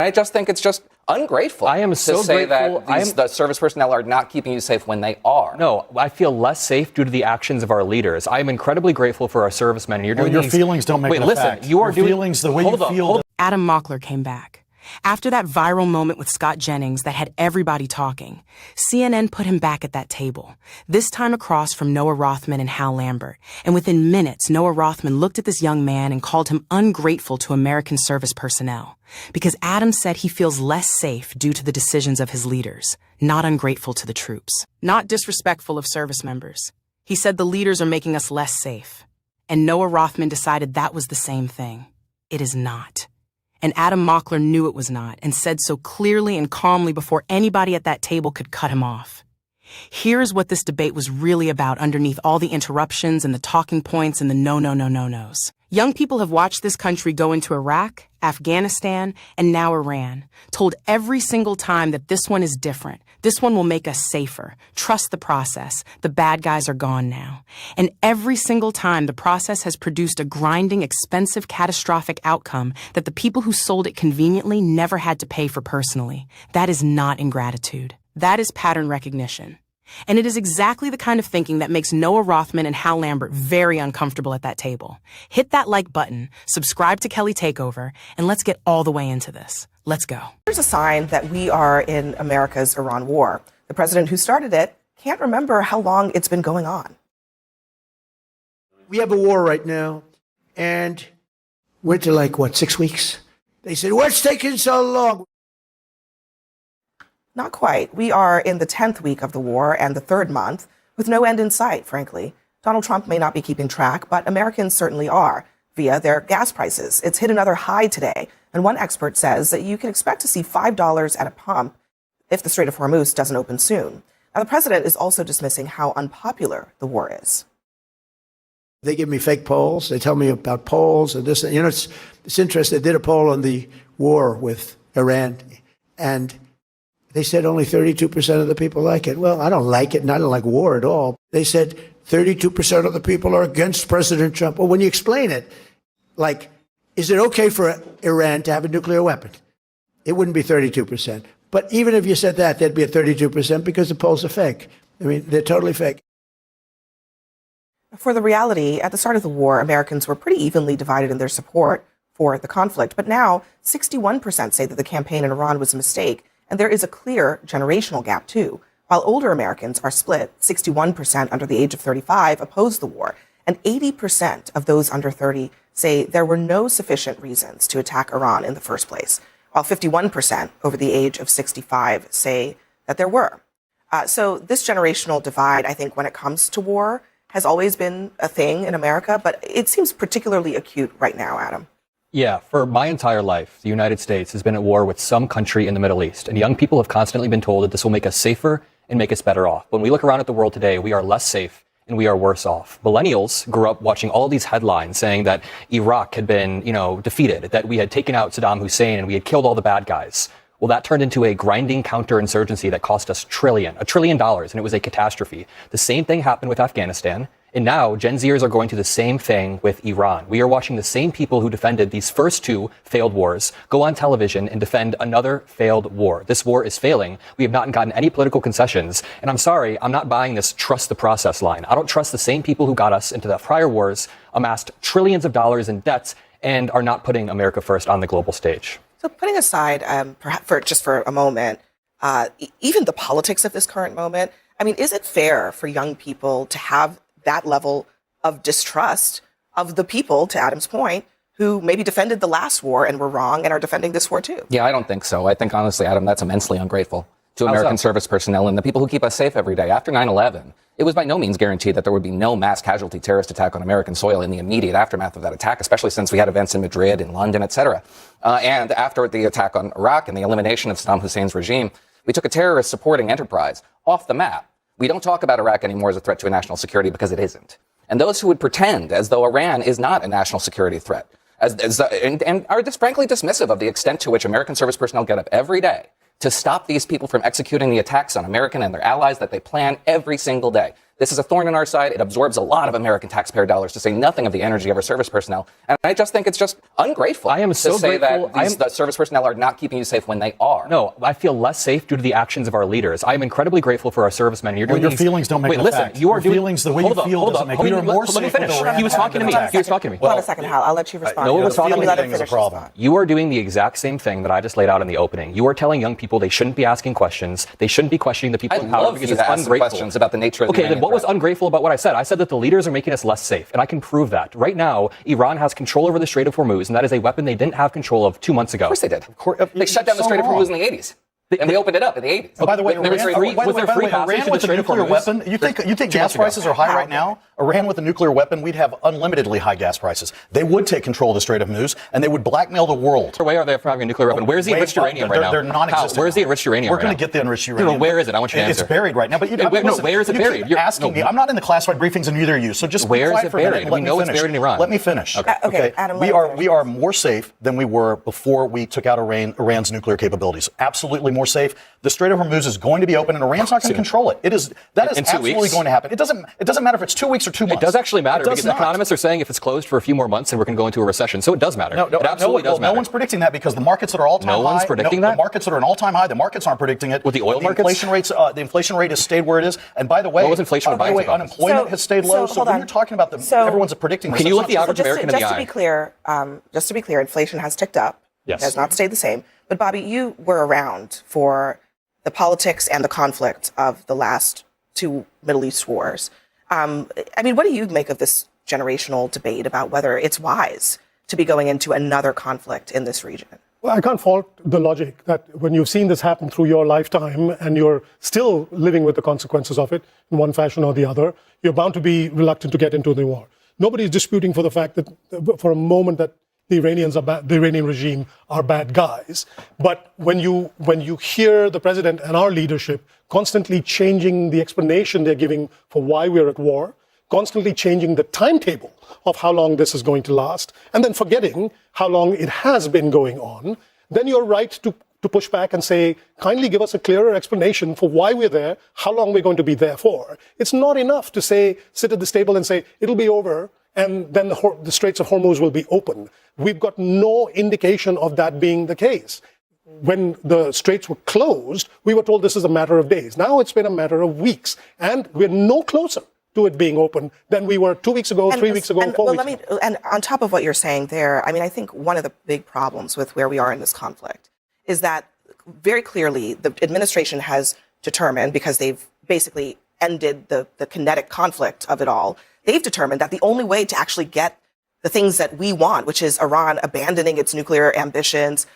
I just think it's just ungrateful. I am so to say grateful. that the service personnel are not keeping you safe when they are. No, I feel less safe due to the actions of our leaders. I am incredibly grateful for our servicemen. And you're doing your feelings don't make it a fact. You are your doing feelings the way you feel. Adam Mockler came back. After that viral moment with Scott Jennings that had everybody talking, CNN put him back at that table, this time across from Noah Rothman and Hal Lambert. And within minutes, Noah Rothman looked at this young man and called him ungrateful to American service personnel. Because Adam said he feels less safe due to the decisions of his leaders, not ungrateful to the troops, not disrespectful of service members. He said the leaders are making us less safe. And Noah Rothman decided that was the same thing. It is not. And Adam Mockler knew it was not and said so clearly and calmly before anybody at that table could cut him off. Here's what this debate was really about underneath all the interruptions and the talking points and the no-nos. Young people have watched this country go into Iraq, Afghanistan, and now Iran, told every single time that this one is different. This one will make us safer. Trust the process. The bad guys are gone now. And every single time the process has produced a grinding, expensive, catastrophic outcome that the people who sold it conveniently never had to pay for personally. That is not ingratitude. That is pattern recognition. And it is exactly the kind of thinking that makes Noah Rothman and Hal Lambert very uncomfortable at that table. Hit that like button, subscribe to Kelly Takeover, and let's get all the way into this. Let's go. Here's a sign that we are in America's Iran war. The president who started it can't remember how long it's been going on. We have a war right now, and we're to 6 weeks? They said, what's taking so long? Not quite. We are in the 10th week of the war and the third month, with no end in sight, frankly. Donald Trump may not be keeping track, but Americans certainly are, via their gas prices. It's hit another high today, and one expert says that you can expect to see $5 at a pump if the Strait of Hormuz doesn't open soon. Now, the president is also dismissing how unpopular the war is. They give me fake polls. They tell me about polls and this. It's interesting. They did a poll on the war with Iran, and they said only 32% of the people like it. Well, I don't like it, and I don't like war at all. They said 32% of the people are against President Trump. Well, when you explain it, is it okay for Iran to have a nuclear weapon? It wouldn't be 32%. But even if you said that, there'd be a 32% because the polls are fake. I mean, they're totally fake. For the reality, at the start of the war, Americans were pretty evenly divided in their support for the conflict. But now, 61% say that the campaign in Iran was a mistake. And there is a clear generational gap, too. While older Americans are split, 61% under the age of 35 oppose the war, and 80% of those under 30 say there were no sufficient reasons to attack Iran in the first place, while 51% over the age of 65 say that there were. So this generational divide, I think, when it comes to war, has always been a thing in America, but it seems particularly acute right now, Adam. Yeah, for my entire life, the United States has been at war with some country in the Middle East, and young people have constantly been told that this will make us safer and make us better off. When we look around at the world today, we are less safe and we are worse off. Millennials grew up watching all these headlines saying that Iraq had been, defeated, that we had taken out Saddam Hussein and we had killed all the bad guys. Well, that turned into a grinding counterinsurgency that cost us $1 trillion, and it was a catastrophe. The same thing happened with Afghanistan. And now Gen Zers are going to the same thing with Iran. We are watching the same people who defended these first two failed wars go on television and defend another failed war. This war is failing. We have not gotten any political concessions. And I'm sorry, I'm not buying this trust the process line. I don't trust the same people who got us into the prior wars, amassed trillions of dollars in debts, and are not putting America first on the global stage. So putting aside, perhaps for a moment, even the politics of this current moment, I mean, is it fair for young people to have that level of distrust of the people, to Adam's point, who maybe defended the last war and were wrong and are defending this war too? Yeah, I don't think so. I think, honestly, Adam, that's immensely ungrateful to American service personnel and the people who keep us safe every day. After 9/11, it was by no means guaranteed that there would be no mass casualty terrorist attack on American soil in the immediate aftermath of that attack, especially since we had events in Madrid, in London, etc. And after the attack on Iraq and the elimination of Saddam Hussein's regime, we took a terrorist supporting enterprise off the map. We don't talk about Iraq anymore as a threat to national security because it isn't. And those who would pretend as though Iran is not a national security threat and are just frankly dismissive of the extent to which American service personnel get up every day to stop these people from executing the attacks on American and their allies that they plan every single day. This is a thorn in our side. It absorbs a lot of American taxpayer dollars, to say nothing of the energy of our service personnel. And I just think it's just ungrateful I am so to say grateful. that the service personnel are not keeping you safe when they are. No, I feel less safe due to the actions of our leaders. I am incredibly grateful for our servicemen. You're doing Your feelings don't make Wait, it a listen, fact. you are Your doing feelings, the way you feel doesn't make it. You are more Let me safe finish. with Iran He was talking to me. than He was talking to me. Hold on a second, Hal. I'll let you respond. Noah was talking Let me to let me. him Is a finish his problem. thought. You are doing the exact same thing that I just laid out in the opening. You are telling young people they shouldn't be asking questions. They shouldn't be questioning the people I'd in power love because you it's to ask some ungrateful. questions about the nature of the Okay, then Iranian what was threat. ungrateful about what I said? I said that the leaders are making us less safe, and I can prove that. Right now, Iran has control over the Strait of Hormuz, and that is a weapon they didn't have control of 2 months ago. Of course they did. They shut down the Strait of Hormuz in the 80s. And we opened it up in the 80s. By the way, There was free passage Iran to the with a Strait of nuclear Hormuz weapon. You think 2 gas months ago. prices are high right now? Iran with a nuclear weapon, we'd have unlimitedly high gas prices. They would take control of the Strait of Hormuz, and they would blackmail the world. Where are they from having a nuclear weapon? Where's the enriched uranium right now? They're non-existent. Where's the enriched uranium We're right going now? to get the enriched uranium. No, where is it? I want you to answer. It's buried right now. But where is it buried? Keep You're asking me. I'm not in the classified briefings, and neither are you. So just Where be is quiet it for a minute buried? and let We me know it's finish. buried in Iran. Let me finish. Okay, Adam, let we me are finish. we are more safe than we were before we took out Iran's nuclear capabilities. Absolutely more safe. The Strait of Hormuz is going to be open, and Iran's not going to control it. That is In 2 absolutely weeks? going to happen. It doesn't matter if it's 2 weeks or 2 months. It does actually matter It does because not. economists are saying if it's closed for a few more months, then we're going to go into a recession. So it does matter. It absolutely does matter. No one's predicting that because the markets that are all-time high. No one's predicting that? The markets that are an all-time high. The markets aren't predicting it. With the oil markets? Inflation rates, the inflation rate has stayed where it is. And by the way, What was inflation when Biden took office? unemployment has stayed low. So hold when on. you're talking about everyone's predicting this. Can you It's look not the true. average American in the just eye? to be clear, inflation has ticked up. Yes. It has not stayed the same. But Bobby, you were around for the politics and the conflict of the last 2 Middle East wars. What do you make of this generational debate about whether it's wise to be going into another conflict in this region? Well, I can't fault the logic that when you've seen this happen through your lifetime and you're still living with the consequences of it in one fashion or the other, you're bound to be reluctant to get into the war. Nobody's disputing for the fact that for a moment that the Iranian regime are bad guys. But when you hear the president and our leadership constantly changing the explanation they're giving for why we're at war, constantly changing the timetable of how long this is going to last, and then forgetting how long it has been going on, then you're right to push back and say, kindly give us a clearer explanation for why we're there, how long we're going to be there for. It's not enough to say, sit at this table and say, it'll be over, and then the Straits of Hormuz will be open. We've got no indication of that being the case. When the straits were closed, we were told this is a matter of days. Now it's been a matter of weeks, and we're no closer to it being open than we were 2 weeks ago, 3 weeks ago, 4 weeks ago. And on top of what you're saying there, I think one of the big problems with where we are in this conflict is that very clearly the administration has determined, because they've basically ended the kinetic conflict of it all, they've determined that the only way to actually get the things that we want, which is Iran abandoning its nuclear ambitions,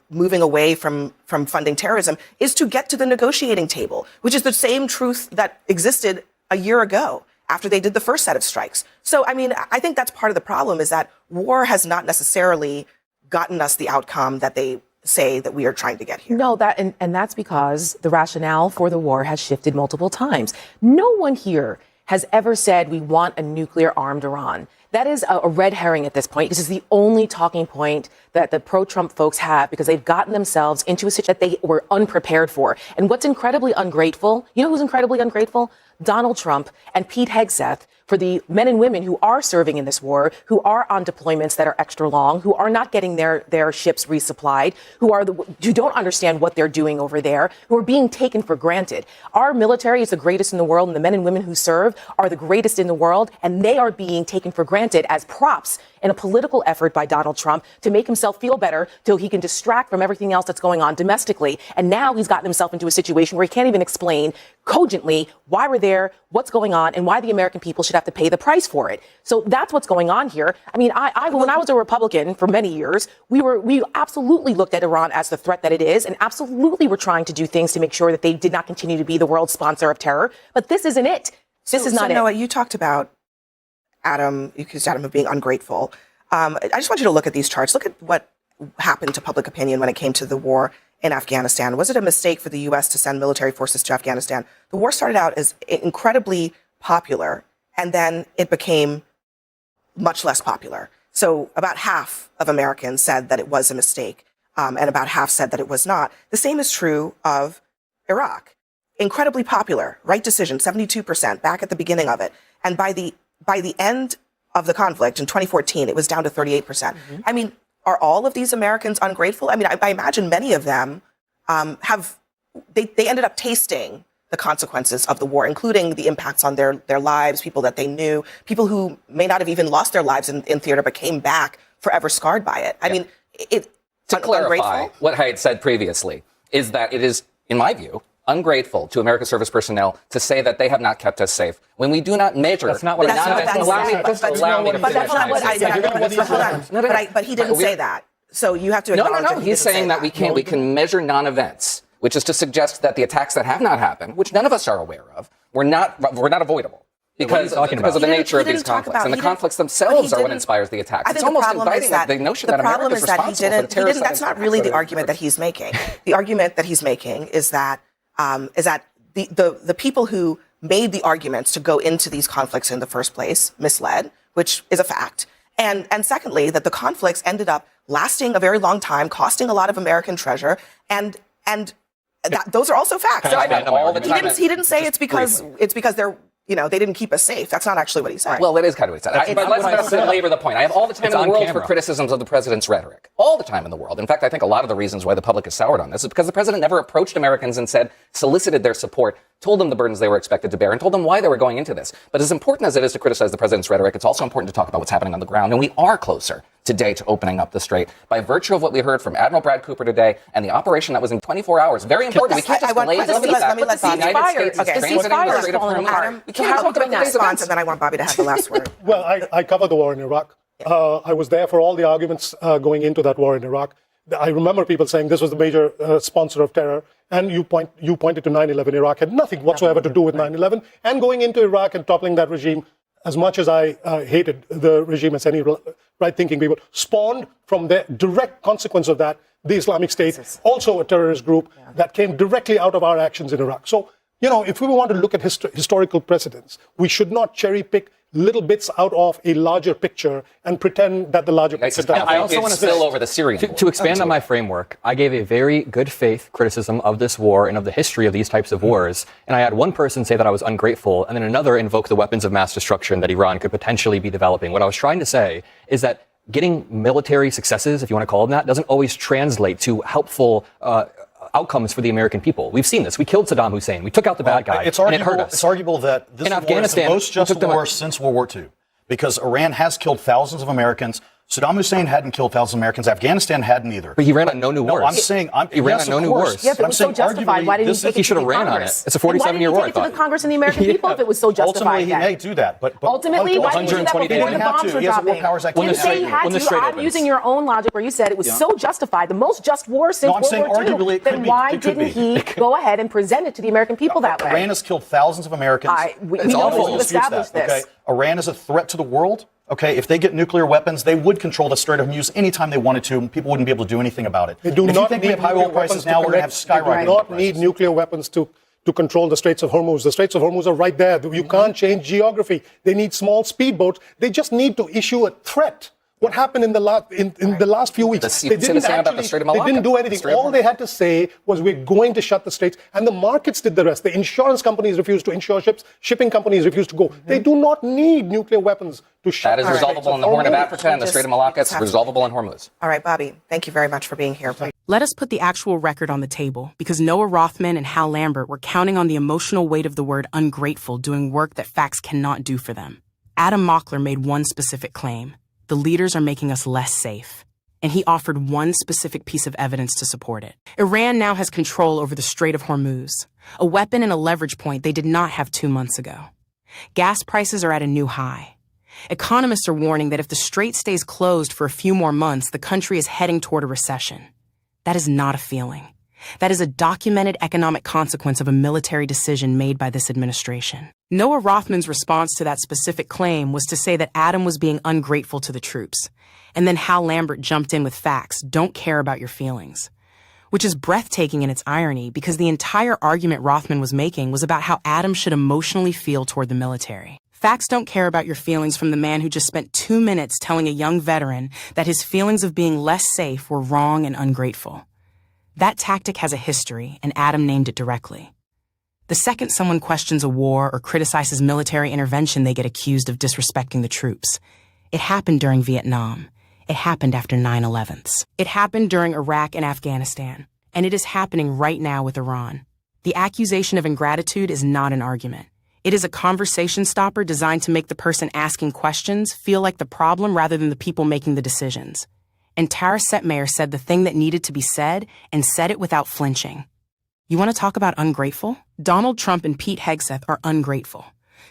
moving away from funding terrorism, is to get to the negotiating table, which is the same truth that existed a year ago after they did the first set of strikes. So, I think that's part of the problem, is that war has not necessarily gotten us the outcome that they say that we are trying to get here. No, and that's because the rationale for the war has shifted multiple times. No one here has ever said we want a nuclear-armed Iran. That is a red herring at this point. This is the only talking point that the pro-Trump folks have, because they've gotten themselves into a situation that they were unprepared for. And what's incredibly ungrateful, you know who's incredibly ungrateful? Donald Trump and Pete Hegseth, for the men and women who are serving in this war, who are on deployments that are extra long, who are not getting their ships resupplied, who don't understand what they're doing over there, who are being taken for granted. Our military is the greatest in the world, and the men and women who serve are the greatest in the world, and they are being taken for granted as props in a political effort by Donald Trump to make himself feel better till he can distract from everything else that's going on domestically. And now he's gotten himself into a situation where he can't even explain cogently why we're there, what's going on, and why the American people should have to pay the price for it. So that's what's going on here. When I was a Republican for many years, we absolutely looked at Iran as the threat that it is, and absolutely were trying to do things to make sure that they did not continue to be the world's sponsor of terror. But this isn't it. This is not it. Noah, you talked about Adam, you accused Adam of being ungrateful. I just want you to look at these charts. Look at what happened to public opinion when it came to the war in Afghanistan. Was it a mistake for the U.S. to send military forces to Afghanistan? The war started out as incredibly popular, and then it became much less popular. So about half of Americans said that it was a mistake, and about half said that it was not. The same is true of Iraq. incredibly popular, right decision, 72% back at the beginning of it. And by the end of the conflict in 2014, it was down to 38%. Mm-hmm. I mean, are all of these Americans ungrateful? I mean, I imagine many of them they ended up tasting the consequences of the war, including the impacts on their lives, people that they knew, people who may not have even lost their lives in theater but came back forever scarred by it. I mean, to clarify what I had said previously is that it is, in my view, ungrateful to American service personnel to say that they have not kept us safe when we do not measure. That's not what But he didn't say that. So you have to acknowledge No. He's saying that we can measure non-events, which is to suggest that the attacks that have not happened, which none of us are aware of, were not avoidable. Because of the nature of these conflicts. And the conflicts themselves are what inspires the attacks. It's almost inviting the notion that America is responsible for the terrorist. That's not really the argument that he's making. The argument that he's making is that the people who made the arguments to go into these conflicts in the first place misled, which is a fact. And secondly, that the conflicts ended up lasting a very long time, costing a lot of American treasure, and those are also facts. He didn't say it's because they're, they didn't keep us safe. That's not actually what he said. Well, that is kind of what he said. But let's belabor the point. I have all the time in the world for criticisms of the president's rhetoric. All the time in the world. In fact, I think a lot of the reasons why the public is soured on this is because the president never approached Americans and solicited their support, told them the burdens they were expected to bear, and told them why they were going into this. But as important as it is to criticize the president's rhetoric, it's also important to talk about what's happening on the ground. And we are closer today to opening up the strait by virtue of what we heard from Admiral Brad Cooper today and the operation that was in 24 hours. Very important. We can't just delay the United States is transiting the Strait of Hormuz. We can't talk about the response, and then I want Bobby to have the last word. Well, I covered the war in Iraq. I was there for all the arguments going into that war in Iraq. I remember people saying this was the major sponsor of terror, and you pointed to 9/11. Iraq had nothing whatsoever to do with 9/11, and going into Iraq and toppling that regime, as much as I hated the regime as any right-thinking people, spawned from the direct consequence of that, the Islamic State, also a terrorist group that came directly out of our actions in Iraq. So, if we want to look at historical precedents, we should not cherry-pick little bits out of a larger picture and pretend that the larger picture doesn't. I also want to spill over the Syrian war. To expand on my framework, I gave a very good faith criticism of this war and of the history of these types of wars. And I had one person say that I was ungrateful, and then another invoke the weapons of mass destruction that Iran could potentially be developing. What I was trying to say is that getting military successes, if you want to call them that, doesn't always translate to helpful outcomes for the American people. We've seen this. We killed Saddam Hussein. We took out the bad guy, and it hurt us. It's arguable that this war is the most just war since World War II, because Iran has killed thousands of Americans. Saddam Hussein hadn't killed thousands of Americans. Afghanistan hadn't either. But he ran on no new wars. No, I'm saying he ran on no new wars. Yeah, but it was so justified. Why didn't he take it to the Congress? It's a 47-year war. Why didn't he take it to the Congress and the American people if it was so justified? Ultimately, he may do that. But ultimately, why didn't he do that before the bombs were dropping? Didn't say he had to. I'm using your own logic where you said it was so justified, the most just war since World War II. Then why didn't he go ahead and present it to the American people that way? Iran has killed thousands of Americans. We know we've established this. Iran is a threat to the world. Okay, if they get nuclear weapons, they would control the Strait of Hormuz anytime they wanted to, and people wouldn't be able to do anything about it. They do not need high oil prices now. We're going to have skyrocketing. They do not need nuclear weapons to control the Straits of Hormuz. The Straits of Hormuz are right there. You can't change geography. They need small speedboats. They just need to issue a threat. What happened in the last few weeks? They didn't do anything. All they had to say was, we're going to shut the straits, and the markets did the rest. The insurance companies refused to insure ships. Shipping companies refused to go. They do not need nuclear weapons to shut. That is resolvable in the Horn of Africa and the Strait of Malacca. It's resolvable in Hormuz. All right, Bobby, thank you very much for being here. Let us put the actual record on the table, because Noah Rothman and Hal Lambert were counting on the emotional weight of the word ungrateful doing work that facts cannot do for them. Adam Mockler made one specific claim: the leaders are making us less safe. And he offered one specific piece of evidence to support it. Iran now has control over the Strait of Hormuz, a weapon and a leverage point they did not have 2 months ago. Gas prices are at a new high. Economists are warning that if the strait stays closed for a few more months, the country is heading toward a recession. That is not a feeling. That is a documented economic consequence of a military decision made by this administration. Noah Rothman's response to that specific claim was to say that Adam was being ungrateful to the troops. And then Hal Lambert jumped in with facts: don't care about your feelings. Which is breathtaking in its irony, because the entire argument Rothman was making was about how Adam should emotionally feel toward the military. Facts don't care about your feelings from the man who just spent 2 minutes telling a young veteran that his feelings of being less safe were wrong and ungrateful. That tactic has a history, and Adam named it directly. The second someone questions a war or criticizes military intervention, they get accused of disrespecting the troops. It happened during Vietnam. It happened after 9/11s. It happened during Iraq and Afghanistan. And it is happening right now with Iran. The accusation of ingratitude is not an argument. It is a conversation stopper designed to make the person asking questions feel like the problem rather than the people making the decisions. And Tara Setmayer said the thing that needed to be said and said it without flinching. You want to talk about ungrateful? Donald Trump and Pete Hegseth are ungrateful.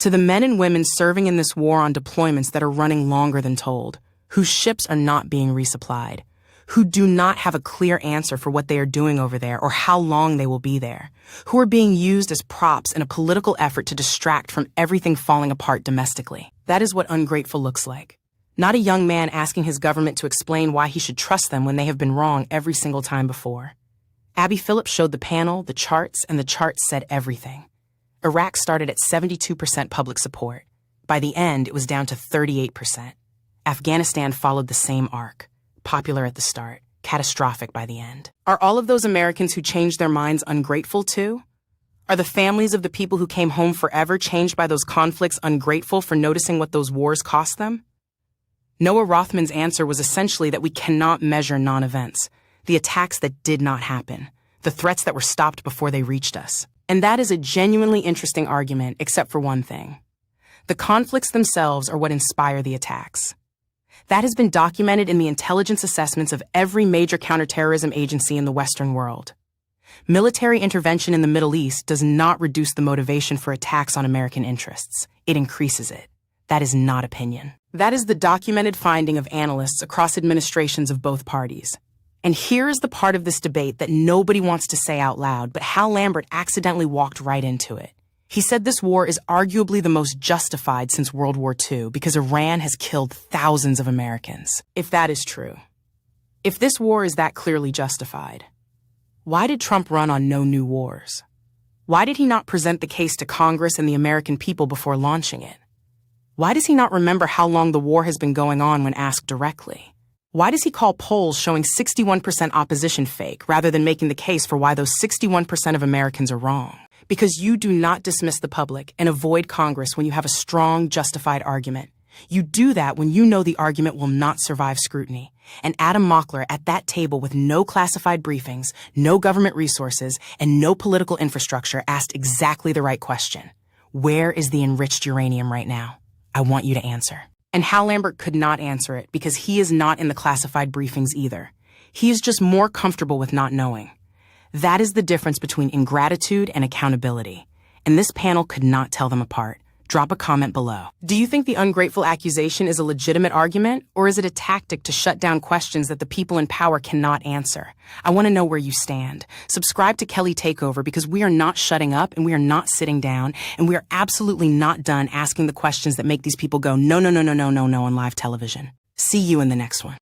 To the men and women serving in this war on deployments that are running longer than told, whose ships are not being resupplied, who do not have a clear answer for what they are doing over there or how long they will be there, who are being used as props in a political effort to distract from everything falling apart domestically. That is what ungrateful looks like. Not a young man asking his government to explain why he should trust them when they have been wrong every single time before. Phillip showed the panel, the charts, and the charts said everything. Iraq started at 72% public support. By the end, it was down to 38%. Afghanistan followed the same arc. Popular at the start, catastrophic by the end. Are all of those Americans who changed their minds ungrateful too? Are the families of the people who came home forever changed by those conflicts ungrateful for noticing what those wars cost them? Noah Rothman's answer was essentially that we cannot measure non-events, the attacks that did not happen, the threats that were stopped before they reached us. And that is a genuinely interesting argument, except for one thing. The conflicts themselves are what inspire the attacks. That has been documented in the intelligence assessments of every major counterterrorism agency in the Western world. Military intervention in the Middle East does not reduce the motivation for attacks on American interests. It increases it. That is not opinion. That is the documented finding of analysts across administrations of both parties. And here is the part of this debate that nobody wants to say out loud, but Hal Lambert accidentally walked right into it. He said this war is arguably the most justified since World War II because Iran has killed thousands of Americans. If that is true, if this war is that clearly justified, why did Trump run on no new wars? Why did he not present the case to Congress and the American people before launching it? Why does he not remember how long the war has been going on when asked directly? Why does he call polls showing 61% opposition fake rather than making the case for why those 61% of Americans are wrong? Because you do not dismiss the public and avoid Congress when you have a strong, justified argument. You do that when you know the argument will not survive scrutiny. And Adam Mockler at that table with no classified briefings, no government resources, and no political infrastructure asked exactly the right question. Where is the enriched uranium right now? I want you to answer. And Hal Lambert could not answer it because he is not in the classified briefings either. He is just more comfortable with not knowing. That is the difference between ingratitude and accountability. And this panel could not tell them apart. Drop a comment below. Do you think the ungrateful accusation is a legitimate argument, or is it a tactic to shut down questions that the people in power cannot answer? I want to know where you stand. Subscribe to Kelly Takeover because we are not shutting up and we are not sitting down and we are absolutely not done asking the questions that make these people go, no, no, no, no, no, no, no on live television. See you in the next one.